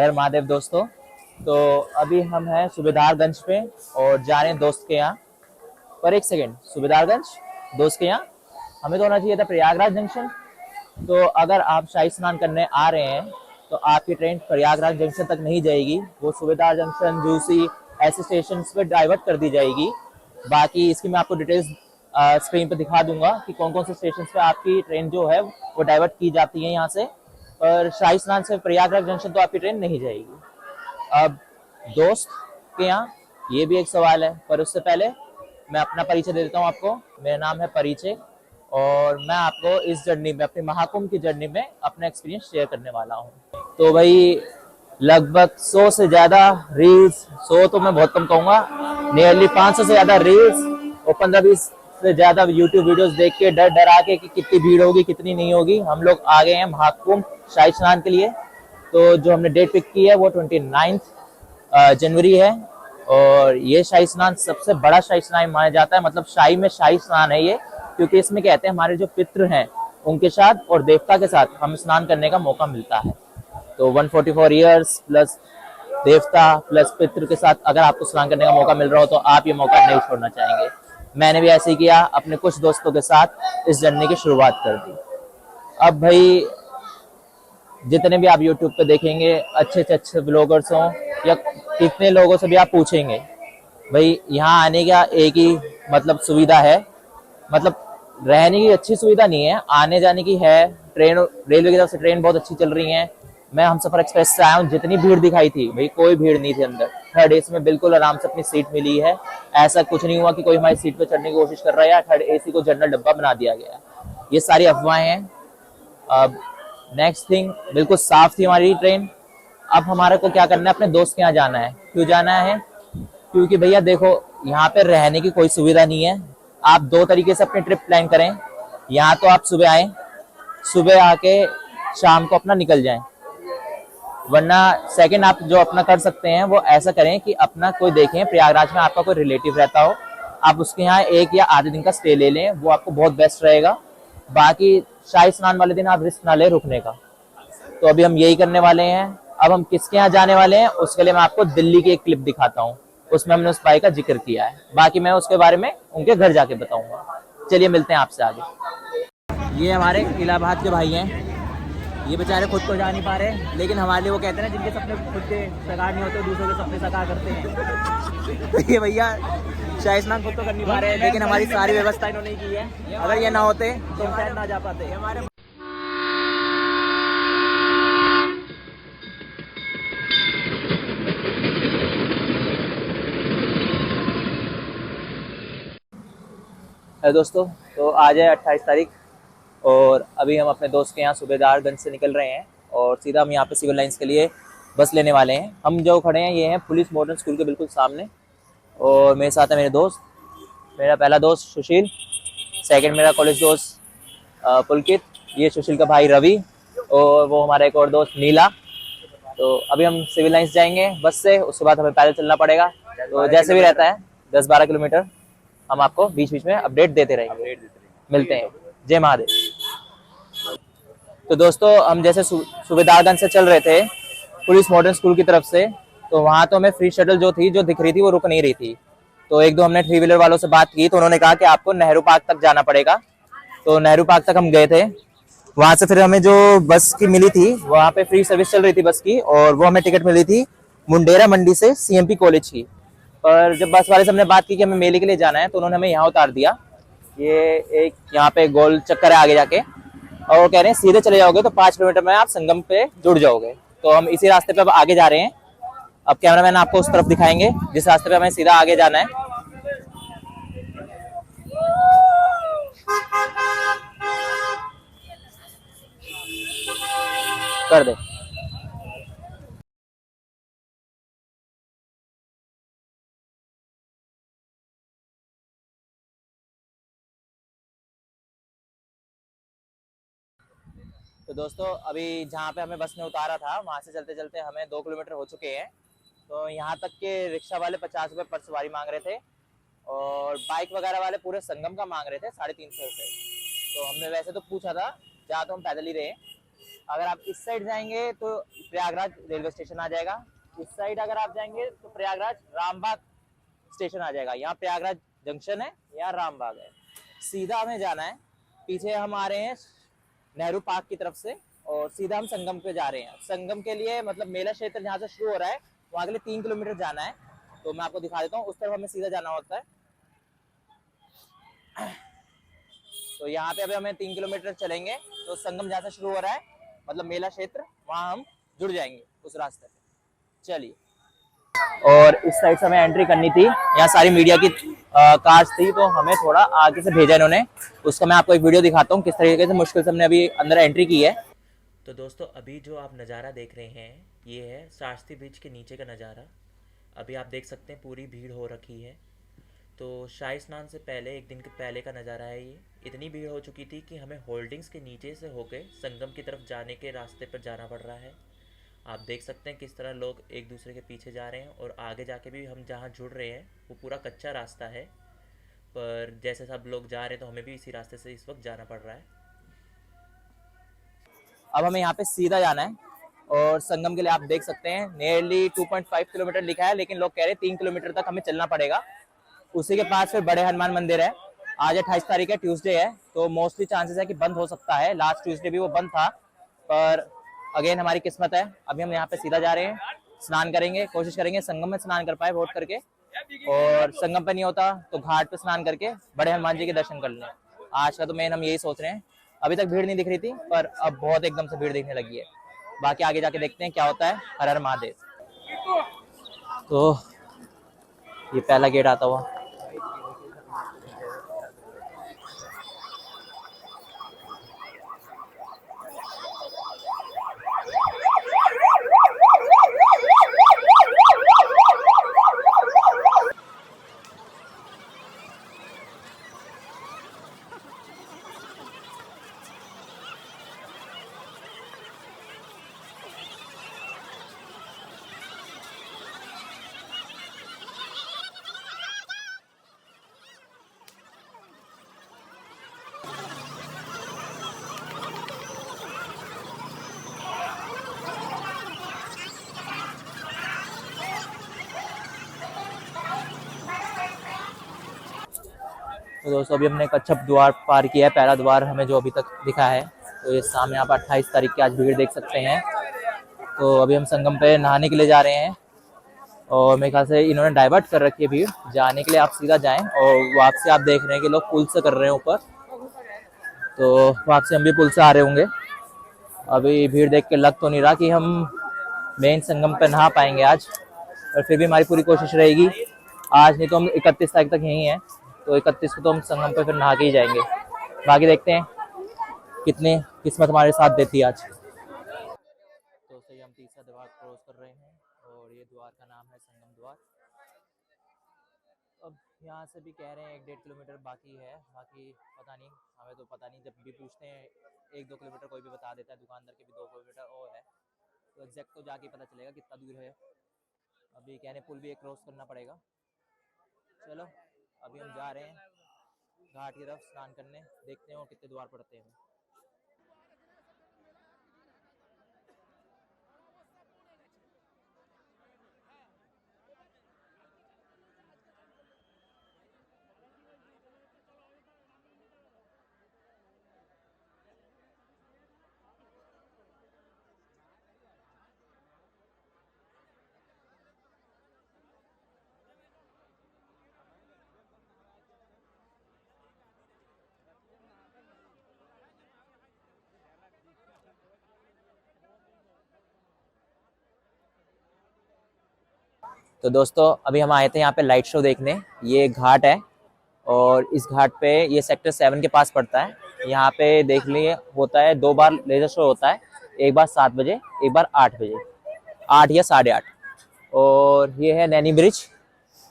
हर महादेव दोस्तों। तो अभी हम हैं सूबेदारगंज पे और जा रहे हैं दोस्त के यहाँ। पर एक सेकेंड, सूबेदारगंज दोस्त के यहाँ हमें तो होना चाहिए था प्रयागराज जंक्शन। तो अगर आप शाही स्नान करने आ रहे हैं तो आपकी ट्रेन प्रयागराज जंक्शन तक नहीं जाएगी, वो सूबेदार जंक्शन, जूसी ऐसे स्टेशन पे डाइवर्ट कर दी जाएगी। बाकी इसकी मैं आपको डिटेल्स स्क्रीन पे दिखा दूंगा कि कौन कौन से स्टेशन पे आपकी ट्रेन जो है वो डाइवर्ट की जाती है यहाँ से। पर शाही स्नान से प्रयागराज जंक्शन तो आपकी ट्रेन नहीं जाएगी। अब दोस्त के यहाँ ये भी एक सवाल है, पर उससे पहले मैं अपना परिचय दे देता हूँ आपको। मेरा नाम है परिचय और मैं आपको इस जर्नी में, अपनी महाकुंभ की जर्नी में अपना एक्सपीरियंस शेयर करने वाला हूँ। तो भाई लगभग 100 से ज्यादा रील्स, 100 तो मैं बहुत कम कहूँगा, नियरली 500 से ज्यादा रील्स और 15-20 से ज्यादा यूट्यूब वीडियोस देख के डर डरा के कि कितनी भीड़ होगी कितनी नहीं होगी, हम लोग आ गए हैं महाकुंभ शाही स्नान के लिए। तो जो हमने डेट पिक की है वो 29 जनवरी है और ये शाही स्नान सबसे बड़ा शाही स्नान माना जाता है। मतलब शाही में शाही स्नान है ये, क्योंकि इसमें कहते हैं हमारे जो पितृ हैं उनके साथ और देवता के साथ हमें स्नान करने का मौका मिलता है। तो 144 ईयर्स प्लस देवता प्लस पितृ के साथ अगर आपको स्नान करने का मौका मिल रहा हो तो आप ये मौका नहीं छोड़ना चाहेंगे। मैंने भी ऐसे ही किया, अपने कुछ दोस्तों के साथ इस जर्नी की शुरुआत कर दी। अब भाई जितने भी आप यूट्यूब पे देखेंगे अच्छे से अच्छे ब्लॉगर्स हों या कितने लोगों से भी आप पूछेंगे, भाई यहाँ आने का एक ही मतलब सुविधा है, मतलब रहने की अच्छी सुविधा नहीं है, आने जाने की है। ट्रेन, रेलवे की तरफ से ट्रेन बहुत अच्छी चल रही है। मैं हमसफर एक्सप्रेस से आया हूँ, जितनी भीड़ दिखाई थी भाई कोई भीड़ नहीं थी अंदर। थर्ड एसी में बिल्कुल आराम से अपनी सीट मिली है। ऐसा कुछ नहीं हुआ कि कोई हमारी सीट पे चढ़ने की कोशिश कर रहा है या थर्ड एसी को जनरल डब्बा बना दिया गया। ये सारी अफवाहें हैं। अब नेक्स्ट थिंग, बिल्कुल साफ थी हमारी ट्रेन। अब हमारे को क्या करना है, अपने दोस्त के यहाँ जाना है। क्यों जाना है? क्योंकि भैया देखो यहाँ पे रहने की कोई सुविधा नहीं है। आप दो तरीके से अपनी ट्रिप प्लान करें, यहाँ तो आप सुबह आए, सुबह आके शाम को अपना निकल जाएं, वरना सेकंड आप जो अपना कर सकते हैं वो ऐसा करें कि अपना कोई देखें प्रयागराज में आपका कोई रिलेटिव रहता हो, आप उसके यहाँ एक या आधे दिन का स्टे ले लें, वो आपको बहुत बेस्ट रहेगा। बाकी शाही स्नान वाले दिन आप रिस्क ना ले रुकने का। तो अभी हम यही करने वाले हैं। अब हम किसके यहाँ जाने वाले हैं उसके लिए मैं आपको दिल्ली की एक क्लिप दिखाता हूँ, उसमें हमने उस भाई का जिक्र किया है। बाकी मैं उसके बारे में उनके घर जाके बताऊंगा। चलिए मिलते हैं आपसे आगे। ये हमारे इलाहाबाद के भाई हैं, ये बेचारे खुद तो जा नहीं पा रहे, लेकिन हमारे लिए वो कहते हैं ना, जिनके सपने खुद के साकार नहीं होते दूसरों के सपने साकार करते हैं। तो ये भैया शाही स्नान खुद तो कर नहीं पा रहे, लेकिन हमारी सारी व्यवस्था इन्होंने की है। अगर ये ना होते तो हम शायद ना जा पाते। दोस्तों, तो आज है 28 तारीख और अभी हम अपने दोस्त के यहाँ सूबेदारगंज से निकल रहे हैं और सीधा हम यहाँ पे सिविल लाइंस के लिए बस लेने वाले हैं। हम जो खड़े हैं ये हैं पुलिस मॉडर्न स्कूल के बिल्कुल सामने और मेरे साथ है मेरे दोस्त। मेरा पहला दोस्त सुशील, सेकंड मेरा कॉलेज दोस्त पुलकित, ये सुशील का भाई रवि और वो हमारा एक और दोस्त नीला। तो अभी हम सिविल लाइंस जाएंगे बस से, उसके बाद हमें पैदल चलना पड़ेगा। तो जैसे भी रहता है 10-12 किलोमीटर हम आपको बीच बीच में अपडेट देते रहेंगे। मिलते हैं। जय महादेव। तो दोस्तों हम जैसे सूबेदारगंज से चल रहे थे पुलिस मॉडर्न स्कूल की तरफ से, तो वहां तो हमें फ्री शटल जो थी, जो दिख रही थी, वो रुक नहीं रही थी। तो एक दो हमने 3 व्हीलर वालों से बात की तो उन्होंने कहा कि आपको नेहरू पार्क तक जाना पड़ेगा। तो नेहरू पार्क तक हम गए थे। वहां से फिर हमें जो बस की मिली थी, वहां पे फ्री सर्विस चल रही थी बस की, और वो हमें टिकट मिली थी मुंडेरा मंडी से सीएमपी कॉलेज की। पर जब बस वाले से हमने बात की कि हमें मेले के लिए जाना है तो उन्होंने हमें यहाँ उतार दिया। ये एक यहाँ पे गोल चक्कर है आगे जाके, और वो कह रहे हैं सीधे चले जाओगे तो 5 किलोमीटर में आप संगम पे जुड़ जाओगे। तो हम इसी रास्ते पे अब आगे जा रहे हैं। अब कैमरामैन आपको उस तरफ दिखाएंगे जिस रास्ते पे हमें सीधा आगे जाना है। कर दे। तो दोस्तों अभी जहाँ पे हमें बस ने उतारा था वहां से चलते चलते हमें 2 किलोमीटर हो चुके हैं। तो यहाँ तक के रिक्शा वाले 50 रुपये पर सवारी मांग रहे थे और बाइक वगैरह वाले पूरे संगम का मांग रहे थे 350 रुपये। तो हमने वैसे तो पूछा था, जहाँ तो हम पैदल ही रहे, अगर आप इस साइड जाएंगे तो प्रयागराज रेलवे स्टेशन आ जाएगा, इस साइड अगर आप जाएंगे तो प्रयागराज रामबाग स्टेशन आ जाएगा। यहाँ प्रयागराज जंक्शन है, यहाँ रामबाग है। सीधा हमें जाना है, पीछे हम आ रहे हैं नेहरू पार्क की तरफ से और सीधा हम संगम पे जा रहे हैं। संगम के लिए मतलब मेला क्षेत्र जहाँ से शुरू हो रहा है वहाँ के लिए 3 किलोमीटर जाना है, तो मैं आपको दिखा देता हूँ। उस तरफ हमें सीधा जाना होता है। तो यहाँ पे अभी हमें 3 किलोमीटर चलेंगे तो संगम जहाँ से शुरू हो रहा है मतलब मेला क्षेत्र, वहाँ हम जुड़ जाएंगे उस रास्ते पे। चलिए, और इस साइड से हमें एंट्री करनी थी, यहाँ सारी मीडिया की कार्स थी, तो हमें थोड़ा आगे से भेजा इन्होंने। उसका मैं आपको एक वीडियो दिखाता हूँ किस तरीके से मुश्किल से हमने अभी अंदर एंट्री की है। तो दोस्तों अभी जो आप नज़ारा देख रहे हैं ये है शास्त्री ब्रिज के नीचे का नज़ारा। अभी आप देख सकते हैं पूरी भीड़ हो रखी है। तो शाही स्नान से पहले एक दिन के पहले का नज़ारा है ये। इतनी भीड़ हो चुकी थी कि हमें होल्डिंग्स के नीचे से होके संगम की तरफ जाने के रास्ते पर जाना पड़ रहा है। आप देख सकते हैं किस तरह लोग एक दूसरे के पीछे जा रहे हैं और आगे जाके भी हम जहाँ जुड़ रहे हैं वो पूरा कच्चा रास्ता है, पर जैसे सब लोग जा रहे हैं तो हमें भी इसी रास्ते से इस वक्त जाना पड़ रहा है। अब हमें यहाँ पे सीधा जाना है और संगम के लिए आप देख सकते हैं नियरली 2.5 किलोमीटर लिखा है, लेकिन लोग कह रहे हैं 3 किलोमीटर तक हमें चलना पड़ेगा। उसी के पास फिर बड़े हनुमान मंदिर है। आज 28 तारीख है, ट्यूसडे है, तो मोस्टली चांसेस है कि बंद हो सकता है। लास्ट ट्यूसडे भी वो बंद था, पर अगेन हमारी किस्मत है। अभी हम यहाँ पे सीधा जा रहे हैं, स्नान करेंगे, कोशिश करेंगे संगम में स्नान कर पाए वोट करके, और संगम पे नहीं होता तो घाट पे स्नान करके बड़े हनुमान जी के दर्शन कर लें। आज का तो मेन हम यही सोच रहे हैं। अभी तक भीड़ नहीं दिख रही थी, पर अब बहुत एकदम से भीड़ दिखने लगी है। बाकी आगे जाके देखते हैं क्या होता है। हर हर महादेव। तो ये पहला गेट आता हुआ, तो दोस्तों अभी हमने कच्छप द्वार पार किया है, पहला द्वार हमें जो अभी तक दिखा है। तो ये सामने आप 28 तारीख की आज भीड़ देख सकते हैं। तो अभी हम संगम पे नहाने के लिए जा रहे हैं और मेरे ख्याल से इन्होंने डाइवर्ट कर रखी है भीड़। जाने के लिए आप सीधा जाएं और वापसी आप देख रहे हैं कि लोग पुल से कर रहे हैं ऊपर, तो वापसी हम भी पुल से आ रहे होंगे। अभी भीड़ देख के लग तो नहीं रहा कि हम मेन संगम पे नहा पाएंगे आज, पर फिर भी हमारी पूरी कोशिश रहेगी। आज नहीं तो हम 31 तारीख तक यहीं हैं, तो 31 को तो हम संगम पे फिर नहा के ही जाएंगे। बाकी देखते हैं कितनी किस्मत हमारे साथ देती है आज। तो सही हम तीसरा द्वार क्रॉस कर रहे हैं और ये द्वार का नाम है संगम द्वार। अब यहाँ से भी कह रहे हैं 1-1.5 किलोमीटर बाकी है। बाकी पता नहीं, हमें तो पता नहीं। जब भी पूछते हैं 1-2 किलोमीटर कोई भी बता देता है, दुकानदार के भी 2 किलोमीटर और है, तो एग्जैक्ट तो जाके पता चलेगा कितना दूर है। अभी कह रहे पुल भी एक क्रॉस करना पड़ेगा। चलो अभी हम जा रहे हैं घाट की तरफ स्नान करने, देखते हैं वो कितने द्वार पड़ते हैं। तो दोस्तों अभी हम आए थे यहाँ पे लाइट शो देखने। ये घाट है और इस घाट पे ये सेक्टर 7 के पास पड़ता है। यहाँ पे देख लिए होता है 2 बार लेजर शो होता है, एक बार 7 बजे, एक बार 8 बजे, 8 या 8:30। और ये है नैनी ब्रिज।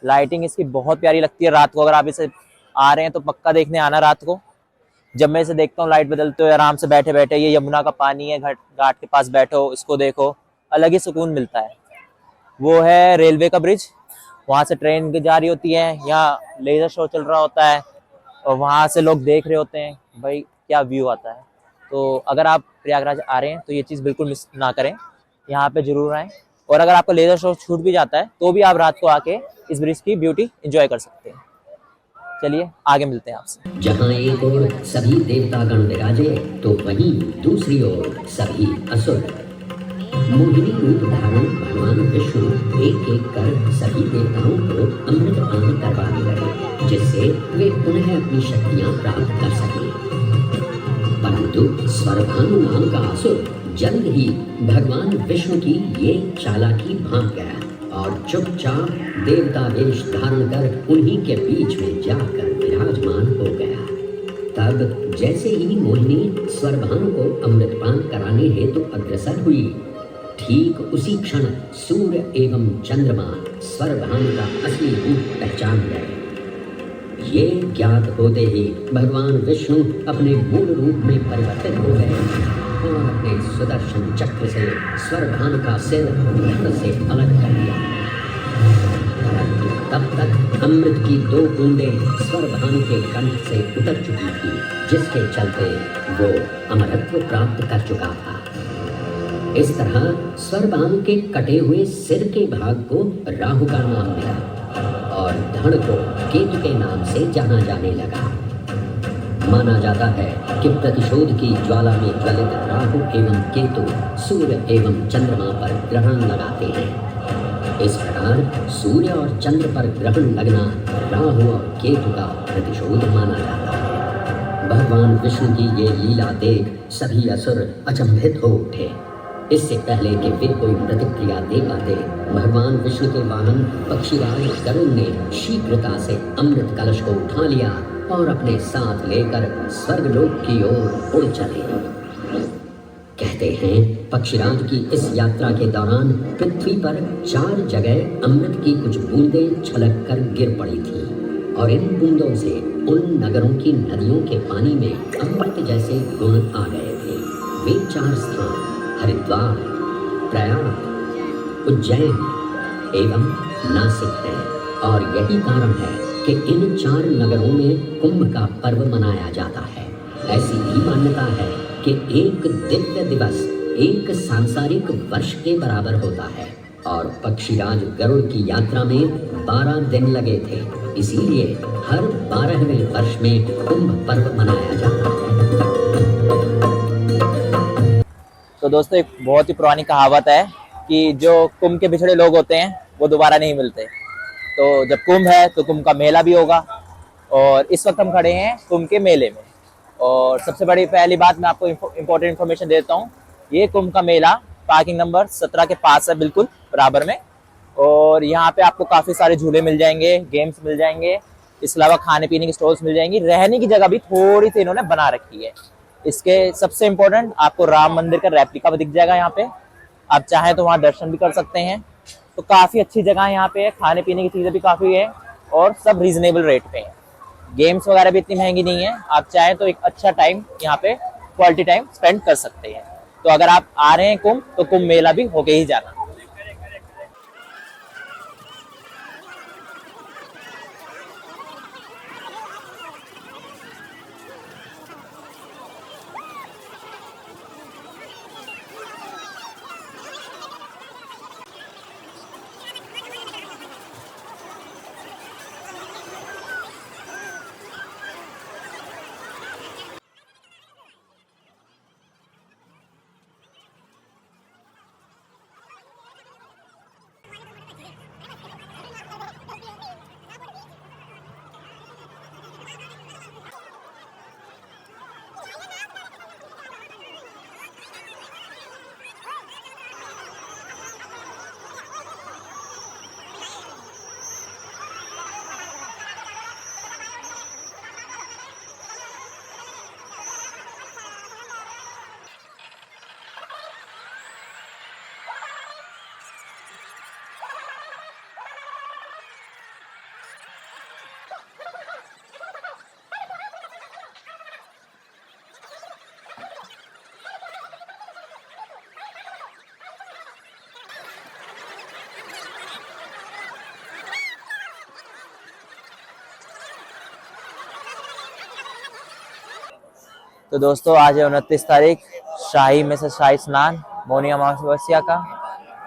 लाइटिंग इसकी बहुत प्यारी लगती है रात को। अगर आप इसे आ रहे हैं तो पक्का देखने आना रात को। जब मैं इसे देखता हूँ लाइट बदलते हुए आराम से बैठे बैठे, ये यमुना का पानी है, घाट के पास बैठो, इसको देखो, अलग ही सुकून मिलता है। वो है रेलवे का ब्रिज, वहाँ से ट्रेन जा रही होती है, यहाँ लेजर शो चल रहा होता है और वहाँ से लोग देख रहे होते हैं। भाई क्या व्यू आता है। तो अगर आप प्रयागराज आ रहे हैं तो ये चीज़ बिल्कुल मिस ना करें, यहाँ पे जरूर आएँ। और अगर आपका लेजर शो छूट भी जाता है तो भी आप रात को आके इस ब्रिज की ब्यूटी एंजॉय कर सकते हैं। चलिए आगे मिलते हैं आपसे। जहाँ एक ओर सभी देवतागण विराजे तो वहीं दूसरी ओर सभी असुर। मोहिनी रूप धारण भगवान विष्णु एक एक कर सभी देवताओं को अमृत पान करवाने लगे, जिससे वे पुनः अपनी शक्तियां प्राप्त कर सकें। परंतु स्वरभानु नाम का असुर जल्द ही भगवान विष्णु की ये चालाकी भांप गया और चुपचाप देवता वेश धारण कर उन्हीं के बीच में जाकर विराजमान हो गया। तब जैसे ही मोहिनी स्वरभानु को अमृतपान कराने हेतु अग्रसर हुई, ठीक उसी क्षण सूर्य एवं चंद्रमा स्वरभानु का असली रूप पहचान गए। ये ज्ञात होते ही भगवान विष्णु अपने मूल रूप में परिवर्तित हो गए और अपने सुदर्शन चक्र से स्वरभानु का सिर धड़ से अलग कर दिया। परंतु तब तक अमृत की 2 बूंदें स्वरभानु के कंठ से उतर चुकी थी, जिसके चलते वो अमरत्व प्राप्त कर चुका था। इस तरह स्वरभानु के कटे हुए सिर के भाग को राहु का नाम मिला और धड़ को केतु के नाम से जाना जाने लगा। माना जाता है कि प्रतिशोध की ज्वाला में ज्वलित राहु एवं केतु सूर्य एवं चंद्रमा पर ग्रहण लगाते हैं। इस प्रकार सूर्य और चंद्र पर ग्रहण लगना राहु और केतु का प्रतिशोध माना जाता है। भगवान विष्णु की ये लीला देख सभी असुर अचंभित हो उठे। इससे पहले कि वे कोई प्रतिक्रिया दे पाते, भगवान विष्णु के वाहन पक्षीराज गरुड़ ने शीघ्रता से अमृत कलश को उठा लिया और अपने साथ लेकर स्वर्गलोक की ओर उड़ चले। कहते हैं पक्षीराज की इस यात्रा के दौरान पृथ्वी पर 4 जगह अमृत की कुछ बूंदें छलक कर गिर पड़ी थी और इन बूंदों से उन नगरों की नदियों के पानी में अमृत जैसे गुण आ गए थे। वे 4 स्थान हरिद्वार, प्रयाग, उज्जैन एवं नासिक है और यही कारण है कि इन 4 नगरों में कुंभ का पर्व मनाया जाता है। ऐसी भी मान्यता है कि एक दिव्य दिवस एक सांसारिक वर्ष के बराबर होता है और पक्षीराज गरुड़ की यात्रा में 12 दिन लगे थे। इसीलिए हर 12वें वर्ष में कुंभ पर्व मनाया जाता है। तो दोस्तों एक बहुत ही पुरानी कहावत है कि जो कुंभ के बिछड़े लोग होते हैं वो दोबारा नहीं मिलते। तो जब कुंभ है तो कुंभ का मेला भी होगा और इस वक्त हम खड़े हैं कुंभ के मेले में। और सबसे बड़ी पहली बात मैं आपको इम्पोर्टेंट इन्फॉर्मेशन देता हूँ। ये कुंभ का मेला पार्किंग नंबर 17 के पास है, बिल्कुल बराबर में। और यहाँ पे आपको काफ़ी सारे झूले मिल जाएंगे, गेम्स मिल जाएंगे, इसके अलावा खाने पीने की स्टॉल्स मिल जाएंगी। रहने की जगह भी थोड़ी सी इन्होंने बना रखी है। इसके सबसे इम्पोर्टेंट आपको राम मंदिर का रेप्लिका भी दिख जाएगा यहाँ पे। आप चाहें तो वहाँ दर्शन भी कर सकते हैं। तो काफ़ी अच्छी जगह यहाँ पे है, खाने पीने की चीज़ें भी काफ़ी है और सब रीजनेबल रेट पे है। गेम्स वगैरह भी इतनी महंगी नहीं है। आप चाहें तो एक अच्छा टाइम यहाँ पे क्वालिटी टाइम स्पेंड कर सकते हैं। तो अगर आप आ रहे हैं कुंभ तो कुंभ मेला भी होके ही जाना। तो दोस्तों आज है 29 तारीख, शाही में से शाही स्नान मौनी अमावस्या का।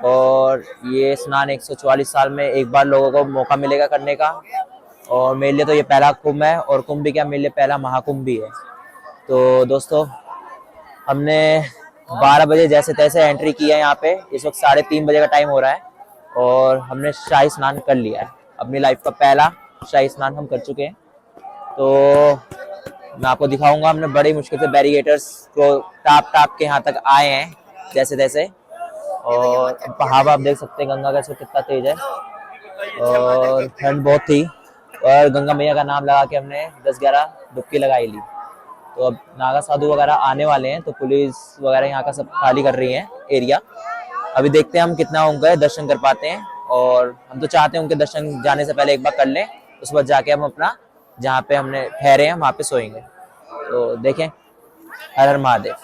और ये स्नान 144 साल में एक बार लोगों को मौका मिलेगा करने का। और मेरे लिए तो ये पहला कुंभ है, और कुंभ भी क्या, मेरे लिए पहला महाकुंभ भी है। तो दोस्तों हमने 12 बजे जैसे तैसे एंट्री की है यहाँ पे। इस वक्त 3:30 बजे का टाइम हो रहा है और हमने शाही स्नान कर लिया है। अपनी लाइफ का पहला शाही स्नान हम कर चुके हैं। तो मैं आपको दिखाऊंगा, हमने बड़ी मुश्किल से बैरिगेटर्स को टाप के यहाँ तक आए हैं जैसे तैसे। और बहाव आप देख सकते हैं गंगा का इसमें कितना तेज है, और ठंड बहुत थी। और गंगा मैया का नाम लगा के हमने 10-11 डुबकी लगाई ली। तो अब नागा साधु वगैरह आने वाले हैं, तो पुलिस वगैरह यहाँ का सब खाली कर रही है एरिया। अभी देखते हैं हम कितना उनका दर्शन कर पाते हैं। और हम तो चाहते हैं उनके दर्शन जाने से पहले एक बार कर लें, उसके बाद जाके हम अपना जहाँ पे हमने ठहरे हैं वहाँ पे सोएंगे। तो देखें, हर हर महादेव।